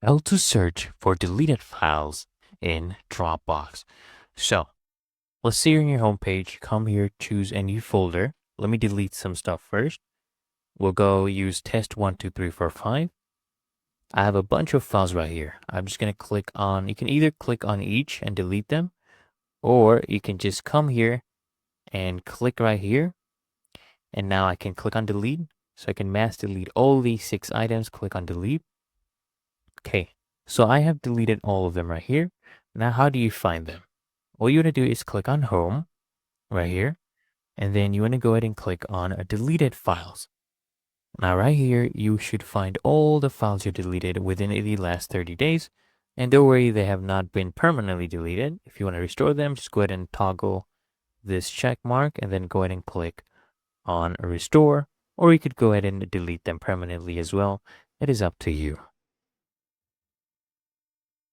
How to search for deleted files in Dropbox. So let's see you're in your home page. Come here, choose a new folder. Let me delete some stuff first. We'll go use test12345. I have a bunch of files right here. I'm just going to click on, you can either click on each and delete them, or you can just come here and click right here. And now I can click on delete. So I can mass delete all these 6 items. Click on delete. Okay, so I have deleted all of them right here. Now, how do you find them? All you want to do is click on home right here. And then you want to go ahead and click on deleted files. Now right here, you should find all the files you deleted within the last 30 days. And don't worry, they have not been permanently deleted. If you want to restore them, just go ahead and toggle this check mark and then go ahead and click on restore. Or you could go ahead and delete them permanently as well. It is up to you.